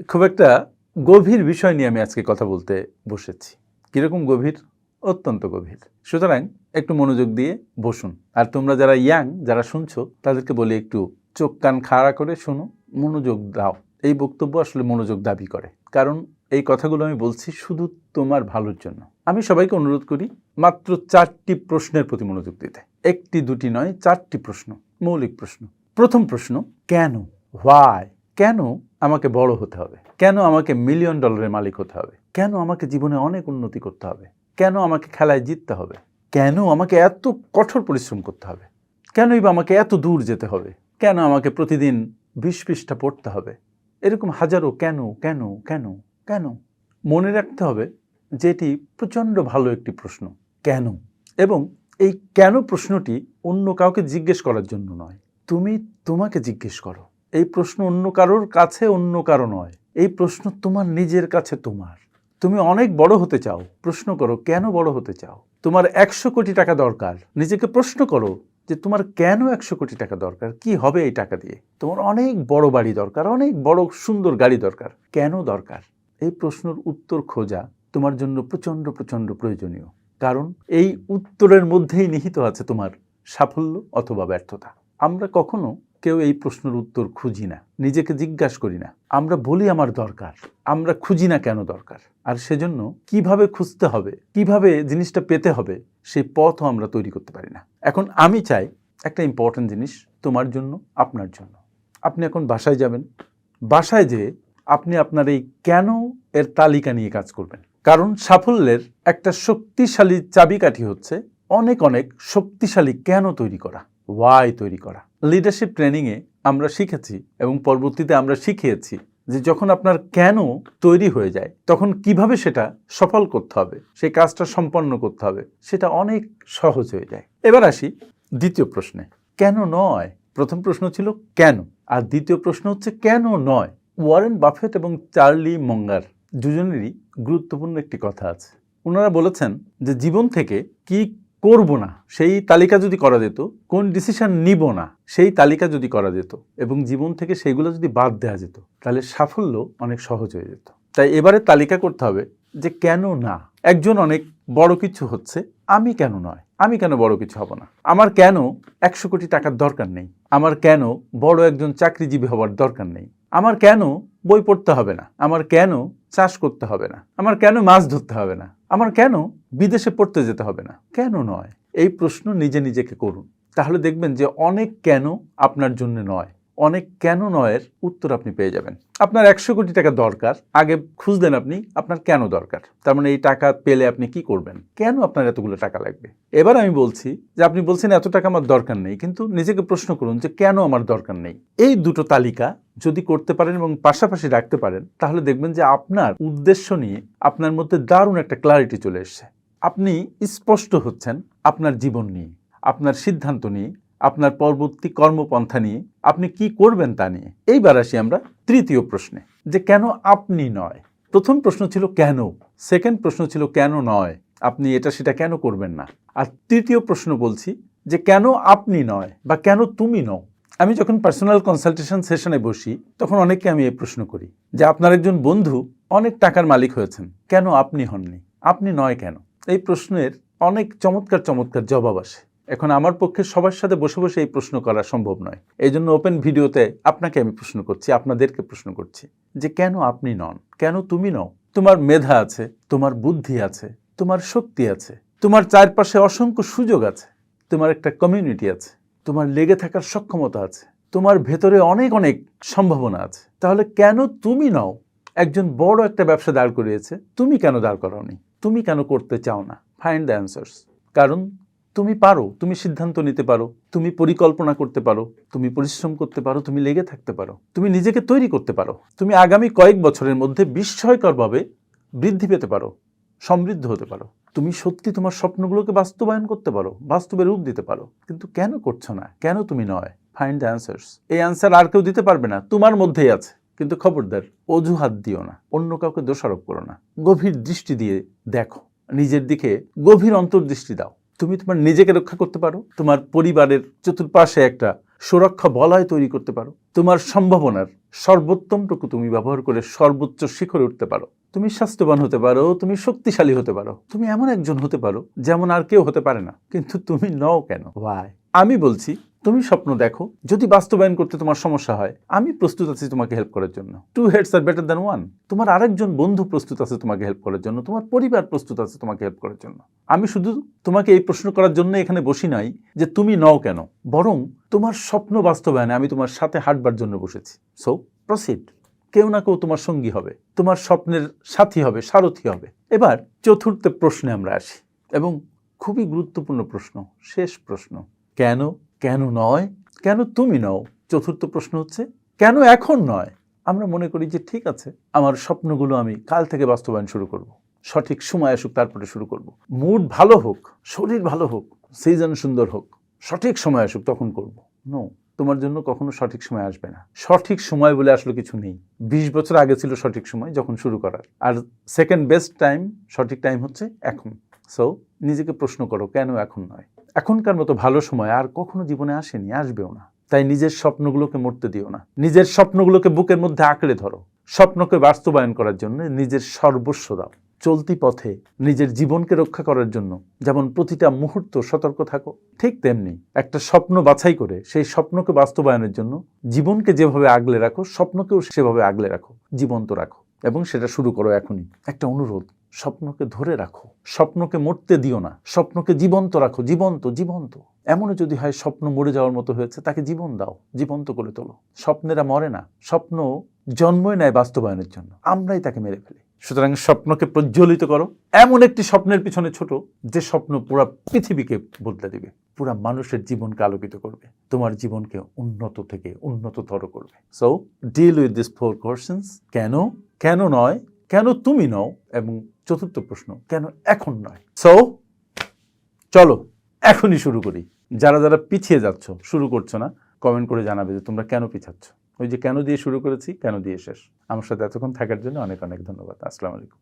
খুব একটা গভীর বিষয় নিয়ে আমি আজকে কথা বলতে বসেছি। কিরকম গভীর? অত্যন্ত গভীর। সুতরাং একটু মনোযোগ দিয়ে বসুন। আর তোমরা যারা ইয়াং, যারা শুনছো, তাদেরকে বলি একটু চোখ কান খাড়া করে শোনো, মনোযোগ দাও। এই বক্তব্য আসলে মনোযোগ দাবি করে, কারণ এই কথাগুলো আমি বলছি শুধু তোমার ভালোর জন্য। আমি সবাইকে অনুরোধ করি মাত্র 4টি প্রশ্নের প্রতি মনোযোগ দিতে। 1টি 2টি নয়, 4টি প্রশ্ন, মৌলিক প্রশ্ন। প্রথম প্রশ্ন, কেন? হোয়াই? কেন আমাকে বড় হতে হবে? কেন আমাকে $1,000,000 মালিক হতে হবে? কেন আমাকে জীবনে অনেক উন্নতি করতে হবে? কেন আমাকে খেলায় জিততে হবে? কেন আমাকে এত কঠোর পরিশ্রম করতে হবে? কেনই বা আমাকে এত দূর যেতে হবে? কেন আমাকে প্রতিদিন 20 পৃষ্ঠা পড়তে হবে? এরকম হাজারো কেন কেন কেন কেন। মনে রাখতে হবে যে এটি প্রচণ্ড ভালো একটি প্রশ্ন, কেন। এবং এই কেন প্রশ্নটি অন্য কাউকে জিজ্ঞেস করার জন্য নয়, তুমি তোমাকে জিজ্ঞেস করো। এই প্রশ্ন অন্য কারোর কাছে অন্য কারো নয়, এই প্রশ্ন তোমার নিজের কাছে তোমার। তুমি অনেক বড় হতে চাও, প্রশ্ন করো কেন বড় হতে চাও। তোমার 100 কোটি টাকা দরকার, নিজেকে প্রশ্ন করো যে তোমার কেন 100 কোটি টাকা দরকার, কি হবে এই টাকা দিয়ে। তোমার অনেক বড় বাড়ি দরকার, অনেক বড় সুন্দর গাড়ি দরকার, কেন দরকার। এই প্রশ্নের উত্তর খোঁজা তোমার জন্য প্রচণ্ড প্রচণ্ড প্রয়োজনীয়, কারণ এই উত্তরের মধ্যেই নিহিত আছে তোমার সাফল্য অথবা ব্যর্থতা। আমরা কখনো কেউ এই প্রশ্নের উত্তর খুঁজি না, নিজেকে জিজ্ঞাসা করি না। আমরা বলি আমার দরকার, আমরা খুঁজি না কেন দরকার। আর সেজন্য কিভাবে খুঁজতে হবে, কিভাবে জিনিসটা পেতে হবে, সেই পথও আমরা তৈরি করতে পারি না। এখন আমি চাই একটা ইম্পর্টেন্ট জিনিস তোমার জন্য, আপনার জন্য। আপনি এখন বাসায় যাবেন, বাসায় যেয়ে আপনি আপনার এই কেন এর তালিকা নিয়ে কাজ করবেন। কারণ সাফল্যের একটা শক্তিশালী চাবিকাঠি হচ্ছে অনেক অনেক শক্তিশালী কেন তৈরি করা, ওয়াই তৈরি করা। লিডারশিপ ট্রেনিংয়ে আমরা শিখেছি এবং পরবর্তীতে আমরা শিখিয়েছি যে যখন আপনার কেন তৈরি হয়ে যায় তখন কিভাবে সেটা সফল করতে হবে, সেই কাজটা সম্পন্ন করতে হবে, সেটা অনেক সহজ হয়ে যায়। এবার আসি দ্বিতীয় প্রশ্নে, কেন নয়। প্রথম প্রশ্ন ছিল কেন, আর দ্বিতীয় প্রশ্ন হচ্ছে কেন নয়। ওয়ারেন বাফেট এবং চার্লি মঙ্গার দুজনেরই গুরুত্বপূর্ণ একটি কথা আছে। ওনারা বলেছেন যে জীবন থেকে কি করব না সেই তালিকা যদি করা যেত, কোন ডিসিশন নিব না সেই তালিকা যদি করা যেত, এবং জীবন থেকে সেইগুলো যদি বাদ দেওয়া যেত, তাহলে সাফল্য অনেক সহজ হয়ে যেত। তাই এবারে তালিকা করতে হবে যে কেন না। একজন অনেক বড় কিছু হচ্ছে, আমি কেন নয়, আমি কেন বড় কিছু হব না। আমার কেন 100 কোটি টাকার দরকার নেই, আমার কেন বড় একজন চাকরিজীবী হওয়ার দরকার নেই, আমার কেন বই পড়তে হবে না, আমার কেন চাষ করতে হবে না, আমার কেন মাছ ধরতে হবে না, আমার কেন বিদেশে পড়তে যেতে হবে না। কেন নয়, এই প্রশ্ন নিজে নিজেকে করুন। তাহলে দেখবেন যে অনেক কেন আপনার জন্য নয়, অনেক কেন নয়ের উত্তর আপনি পেয়ে যাবেন। আপনার 100 কোটি টাকা দরকার, আগে খুঁজলেন আপনি আপনার কেন দরকার, তার মানে এই টাকা পেলে আপনি কি করবেন, কেন আপনার এতগুলো টাকা লাগবে। এবার আমি বলছি যে আপনি বলছেন এত টাকা আমার দরকার নেই, কিন্তু নিজেকে প্রশ্ন করুন যে কেন আমার দরকার নেই। এই দুটো তালিকা যদি করতে পারেন এবং পাশাপাশি রাখতে পারেন, তাহলে দেখবেন যে আপনার উদ্দেশ্য নিয়ে আপনার মধ্যে দারুণ একটা ক্লারিটি চলে এসছে। আপনি স্পষ্ট হচ্ছেন আপনার জীবন নিয়ে, আপনার সিদ্ধান্ত নিয়ে, আপনার পরবর্তী কর্মপন্থা নিয়ে, আপনি কি করবেন তা নিয়ে। এইবার আসি আমরা তৃতীয় প্রশ্নে, যে কেন আপনি নয়। প্রথম প্রশ্ন ছিল কেন, সেকেন্ড প্রশ্ন ছিল কেন নয়, আপনি এটা সেটা কেন করবেন না। আর তৃতীয় প্রশ্ন বলছি যে কেন আপনি নয় বা কেন তুমি নও। আমি যখন পার্সোনাল কনসালটেশন সেশনে বসি তখন অনেককে আমি এই প্রশ্ন করি যে আপনার একজন বন্ধু অনেক টাকার মালিক হয়েছেন, কেন আপনি হননি, আপনি নয় কেন। এই প্রশ্নের অনেক চমৎকার চমৎকার জবাব আসে। এখন আমার পক্ষে সবার সাথে বসে বসে এই প্রশ্ন করা সম্ভব নয়, এই জন্য ওপেন ভিডিওতে আপনাকে আমি প্রশ্ন করছি, আপনাদেরকে প্রশ্ন করছি যে কেন আপনি নন, কেন তুমি নও। তোমার মেধা আছে, তোমার বুদ্ধি আছে, তোমার শক্তি আছে, তোমার চারপাশে অসংখ্য সুযোগ আছে, তোমার একটা কমিউনিটি আছে, তোমার লেগে থাকার সক্ষমতা আছে, তোমার ভেতরে অনেক অনেক সম্ভাবনা আছে। তাহলে কেন তুমি নও। একজন বড় একটা ব্যবসা দাঁড় করিয়েছে, তুমি কেন দাঁড় করাওনি, তুমি কেন করতে চাও না। Find the answers. কারণ তুমি পারো, তুমি সিদ্ধান্ত নিতে পারো, তুমি পরিকল্পনা করতে পারো, তুমি পরিশ্রম করতে পারো, তুমি লেগে থাকতে পারো, তুমি নিজেকে তৈরি করতে পারো, তুমি আগামী কয়েক বছরের মধ্যে বিস্ময়করভাবে বৃদ্ধি পেতে পারো, সমৃদ্ধ হতে পারো, তুমি সত্যি তোমার স্বপ্নগুলোকে বাস্তবায়ন করতে পারো, বাস্তবে রূপ দিতে পারো। কিন্তু কেন করছো না, কেন তুমি নয়। Find the answers. এই অ্যান্সার আর কেউ দিতে পারবে না, তোমার মধ্যেই আছে। কিন্তু খবরদার অজুহাত দিও না, অন্য কাউকে দোষারোপ করো না। গভীর দৃষ্টি দিয়ে দেখো, নিজের দিকে গভীর অন্তর্দৃষ্টি দাও। তুমি তোমার নিজেকে রক্ষা করতে পারো, তোমার পরিবারের চতুর্পাশে একটা সুরক্ষা বলয় তৈরি করতে পারো, তোমার সম্ভাবনার সর্বোত্তমটুকু তুমি ব্যবহার করে সর্বোচ্চ শিখরে উঠতে পারো। তুমি স্বাস্থ্যবান হতে পারো, তুমি শক্তিশালী হতে পারো, তুমি এমন একজন হতে পারো যেমন আর কেউ হতে পারে না, কিন্তু তুমি নও কেন? ওয়াই? আমি বলছি তুমি স্বপ্ন দেখো, যদি বাস্তবায়ন করতে তোমার সমস্যা হয় আমি প্রস্তুত আছি তোমাকে হেল্প করার জন্য। 2 heads are better than 1। তোমার আরেকজন বন্ধু প্রস্তুত আছে তোমাকে হেল্প করার জন্য, তোমার পরিবার প্রস্তুত আছে তোমাকে হেল্প করার জন্য। আমি শুধু তোমাকে এই প্রশ্ন করার জন্য এখানে বসি নাই যে তুমি নও কেন, বরং তোমার স্বপ্ন বাস্তবায়নে আমি তোমার সাথে হাঁটবার জন্য বসেছি। So proceed. কেউ না কেউ তোমার সঙ্গী হবে, তোমার স্বপ্নের সাথী হবে, সারথি হবে। এবার চতুর্থ প্রশ্নে আমরা আসি, এবং খুবই গুরুত্বপূর্ণ প্রশ্ন, শেষ প্রশ্ন। কেন? কেন নয়? কেন তুমি নও? চতুর্থ প্রশ্ন হচ্ছে কেন এখন নয়? আমরা মনে করি যে ঠিক আছে, আমার স্বপ্নগুলো আমি কাল থেকে বাস্তবায়ন শুরু করব, সঠিক সময় আসুক তারপরে শুরু করব, মুড ভালো হোক, শরীর ভালো হোক, সিজন সুন্দর হোক, সঠিক সময় আসুক তখন করব। নো, তোমার জন্য কখনো সঠিক সময় আসবে না। সঠিক সময় বলে আসলে কিছু নেই। 20 বছর আগে ছিল সঠিক সময় যখন শুরু করার, আর সেকেন্ড বেস্ট টাইম, সঠিক টাইম হচ্ছে এখন। সো নিজেকে প্রশ্ন করো কেন এখন নয়? এখনকার মতো ভালো সময় আর কখনো জীবনে আসেনি, আসবেও না। তাই নিজের স্বপ্নগুলোকে মরতে দিও না, নিজের স্বপ্নগুলোকে বুকের মধ্যে আঁকড়ে ধরো। স্বপ্নকে বাস্তবায়ন করার জন্য নিজের সর্বস্ব দাও। চলতি পথে নিজের জীবনকে রক্ষা করার জন্য যেমন প্রতিটা মুহূর্ত সতর্ক থাকো, ঠিক তেমনি একটা স্বপ্ন বাছাই করে সেই স্বপ্নকে বাস্তবায়নের জন্য জীবনকে যেভাবে আগলে রাখো, স্বপ্নকেও সেভাবে আগলে রাখো, জীবন্ত রাখো, এবং সেটা শুরু করো এখনই। একটা অনুরোধ, স্বপ্নকে ধরে রাখো, স্বপ্নকে মরতে দিও না, স্বপ্নকে জীবন্ত রাখো। জীবন্ত জীবন্ত এমনও যদি হয় স্বপ্ন মরে যাওয়ার মতো হয়েছে, তাকে জীবন দাও, জীবন্ত করে তোলো। স্বপ্নেরা মরে না, স্বপ্ন জন্মই নেয় বাস্তবায়নের জন্য, আমরাই তাকে মেরে ফেলি। সুতরাং স্বপ্নকে প্রজ্বলিত করো, এমন একটি স্বপ্নের পিছনে ছোট যে স্বপ্ন পুরো পৃথিবীকে বদলে দিবে, পুরো মানুষের জীবনকে আলোকিত করবে, তোমার জীবনকে উন্নত থেকে উন্নততর করবে। So deal with this 4 questions. কেন? কেন নয়? কেন তুমি নও? এবং চতুর্থ প্রশ্ন, কেন এখন নয়? সো চলো এখনই শুরু করি। যারা যারা পিছিয়ে যাচ্ছ, শুরু করছো না, কমেন্ট করে জানাবে যে তোমরা কেন পিছাচ্ছ। ওই যে কেন দিয়ে শুরু করেছি, কেন দিয়ে শেষ। আমার সাথে এতক্ষণ থাকার জন্য অনেক অনেক ধন্যবাদ। আসসালামু আলাইকুম।